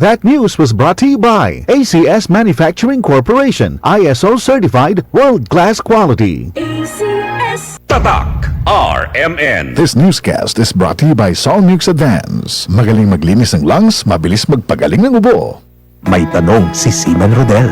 That news was brought to you by ACS Manufacturing Corporation, ISO certified world-class quality. ACS. Tatak RMN. This newscast is brought to you by Solmux Advance. Magaling maglinis ng lungs, mabilis magpagaling ng ubo. May tanong si Seaman Rodel.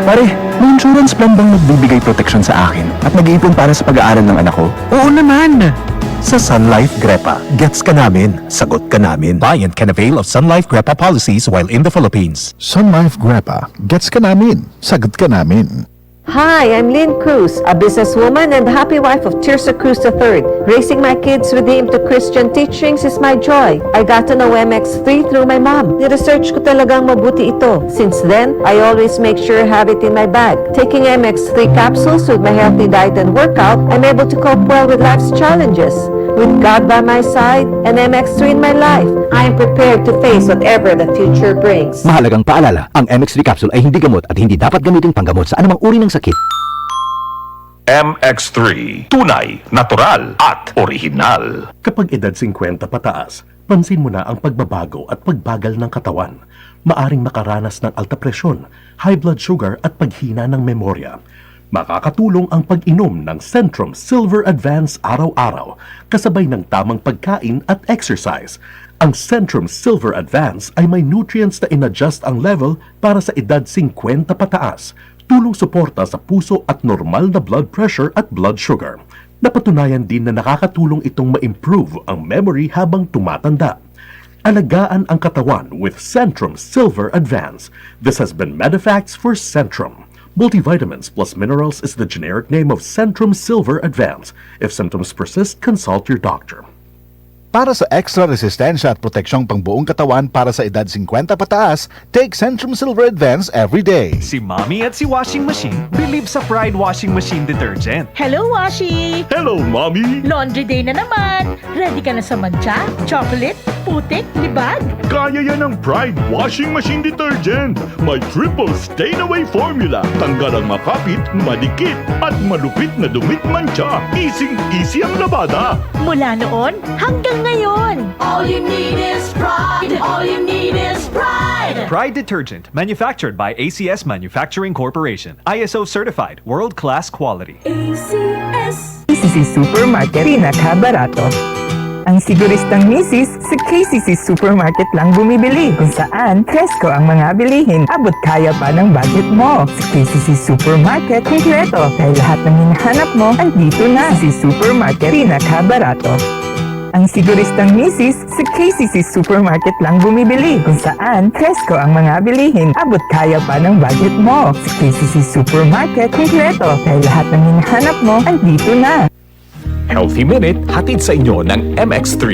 Pare, may insurance plan bang nagbibigay protection sa akin at nag-iipon para sa pag-aaral ng anak ko? Oo naman! Sa Sun Life Grepa, gets ka namin, sagot ka namin. Client can avail of Sun Life Grepa policies while in the Philippines. Sun Life Grepa, gets ka namin, sagot ka namin. Hi, I'm Lynn Cruz, a businesswoman and happy wife of Tirsa Cruz III. Raising my kids redeemed to Christian teachings is my joy. I got to know MX3 through my mom. Ni-research ko talagang mabuti ito. Since then, I always make sure I have it in my bag. Taking MX3 capsules with my healthy diet and workout, I'm able to cope well with life's challenges. With God by my side and MX3 in my life, I am prepared to face whatever the future brings. Mahalagang paalala, ang MX3 capsule ay hindi gamot at hindi dapat gamitin panggamot sa anumang uri ng sakit. MX3. Tunay, natural, at orihinal. Kapag edad 50 pataas, pansin mo na ang pagbabago at pagbagal ng katawan. Maaring makaranas ng alta presyon, high blood sugar at paghina ng memorya. Makakatulong ang pag-inom ng Centrum Silver Advance araw-araw kasabay ng tamang pagkain at exercise. Ang Centrum Silver Advance ay may nutrients na in-adjust ang level para sa edad 50 pataas, tulong suporta sa puso at normal na blood pressure at blood sugar. Napatunayan din na nakakatulong itong ma-improve ang memory habang tumatanda. Alagaan ang katawan with Centrum Silver Advance. This has been Medifax for Centrum. Multivitamins plus minerals is the generic name of Centrum Silver Advance. If symptoms persist, consult your doctor. Para sa extra resistensya at proteksyong pangbuong katawan para sa edad 50 pataas, take Centrum Silver Advance every day. Si Mommy at si Washing Machine believe sa Pride Washing Machine Detergent. Hello, Washi! Hello, Mommy! Laundry day na naman! Ready ka na sa mancha, chocolate, putik, libag? Kaya yan ang Pride Washing Machine Detergent. May triple stain-away formula. Tanggal ang makapit, madikit, at malupit na dumit mancha. Easy ang labada. Mula noon hanggang ngayon. All you need is pride. All you need is pride. Pride Detergent, manufactured by ACS Manufacturing Corporation. ISO certified, world-class quality. ACS. KCC Supermarket, pinakabarato. Ang siguristang misis, sa KCC Supermarket lang bumibili. Kung saan, presko ang mga bilihin. Abot kaya pa ng budget mo. Sa KCC Supermarket, kompleto. Dahil lahat ng hinahanap mo, andito na. KCC Supermarket, pinakabarato. Ang siguristang misis, sa KCC Supermarket lang bumibili. Kung saan, presko ang mga bilihin. Abot kaya pa ng budget mo. Sa KCC Supermarket, kompleto. Dahil lahat ng hinahanap mo, andito na. Healthy Minute, hatid sa inyo ng MX3.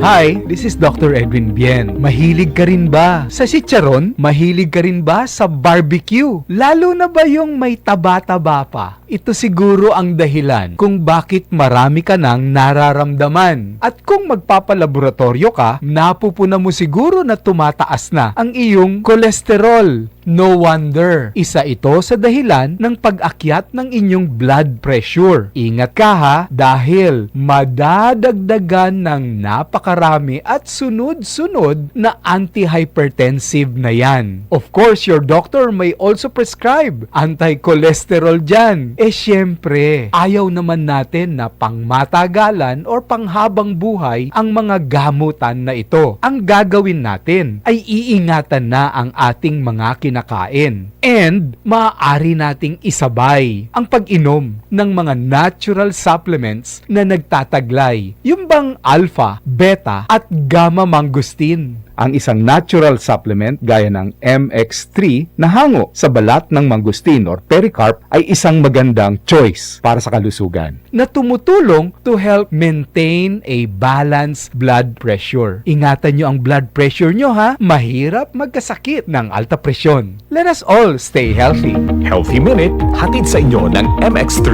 Hi, this is Dr. Edwin Bien. Mahilig ka rin ba sa chicharon? Mahilig ka rin ba sa barbecue? Lalo na ba yung may taba-taba pa? Ito siguro ang dahilan kung bakit marami ka nang nararamdaman. At kung magpapalaboratorio ka, napupuna mo siguro na tumataas na ang iyong kolesterol. No wonder, isa ito sa dahilan ng pag-akyat ng inyong blood pressure. Ingat ka ha, dahil madadagdagan ng napakarami at sunod-sunod na antihypertensive na yan. Of course, your doctor may also prescribe anti-cholesterol dyan. Syempre, ayaw naman natin na pangmatagalan or panghabang buhay ang mga gamutan na ito. Ang gagawin natin ay iingatan na ang ating mga kinakain. And maaari nating isabay ang pag-inom ng mga natural supplements na nagtataglay. Yung bang alpha, beta at gamma mangosteen. Ang isang natural supplement gaya ng MX3 na hango sa balat ng mangosteen or pericarp ay isang magandang choice para sa kalusugan na tumutulong to help maintain a balanced blood pressure. Ingatan nyo ang blood pressure nyo ha, mahirap magkasakit ng alta presyon. Let us all stay healthy. Healthy Minute, hatid sa inyo ng MX3.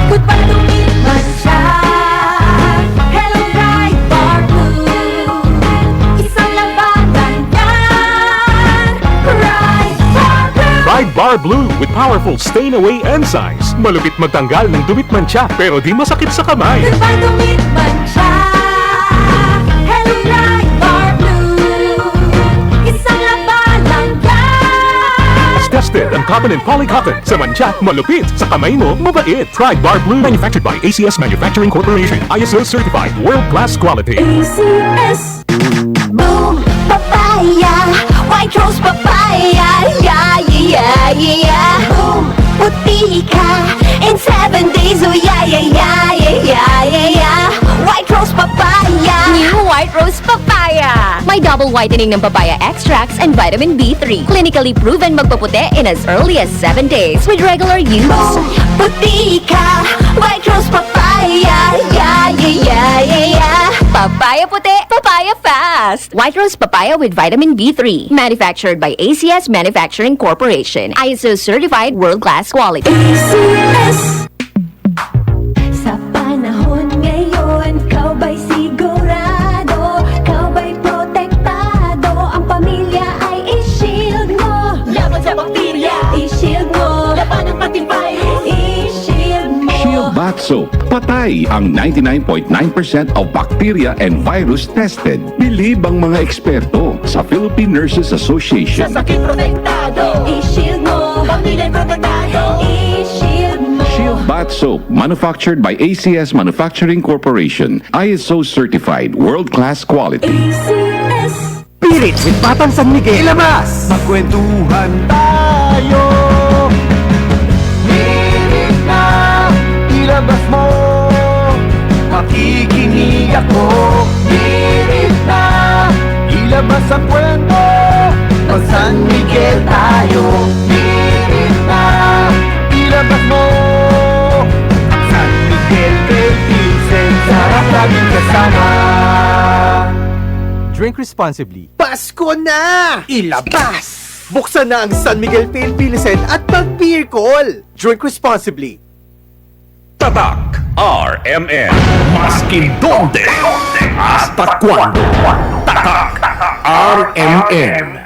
Goodbye to me, mancha. Hello, Pride Bar Blue. Isang labanan yan. Pride Bar Blue. Pride Bar Blue with powerful stain-away enzymes. Malupit magtanggal ng dumit mancha pero di masakit sa kamay. Goodbye to me, mancha. Hello, Pride Bar Blue. ng cotton and polycotton. Sa mancha, malupit. Sa kamay mo, mabait. Pride Bar Blue. Manufactured by ACS Manufacturing Corporation. ISO certified. World-class quality. ACS. Boom, papaya. White rose papaya. Yeah, yeah, yeah. Boom, puti ka. In 7 days, oh yeah, yeah, yeah, yeah, yeah, yeah. White rose papaya. New White Rose Papaya. May double whitening ng papaya extracts and vitamin B3. Clinically proven magpaputi in as early as 7 days with regular use. Boom, puti ka. White rose papaya. Yeah, yeah, yeah, yeah, yeah. Papaya puti, papaya fast. White Rose Papaya with vitamin B3. Manufactured by ACS Manufacturing Corporation. ISO certified world-class quality. ACS. Sa panahon ngayon, kau ba'y sigurado? Kau ba'y protektado? Ang pamilya ay i-shield mo. Laban sa bakterya, i-shield mo. Laban ng pati virus, i-shield mo. Shield Bath Soap. Patay ang 99.9% of bacteria and virus tested. Bilib ang mga eksperto sa Philippine Nurses Association. Sa sakit protektado, i-shield mo. Pamilya protektado, i-shield mo. Shield Bath Soap, manufactured by ACS Manufacturing Corporation. ISO certified, world-class quality. ACS. Spirit with Batang San Miguel. Ilabas! Magkwentuhan tayo. Spirit na ilabas mo. Makikinig ako. Spirit na ilabas ang kwento. Pag San Miguel tayo. Spirit na ilabas mo. San Miguel kay Vincent. Sarap laging kasama. Drink responsibly. Pasko na! Ilabas! Buksan na ang San Miguel Pale Pilsen at mag-beer call! Drink responsibly. Tatak RMN. Maskin donde hasta cuando. Tatak RMN.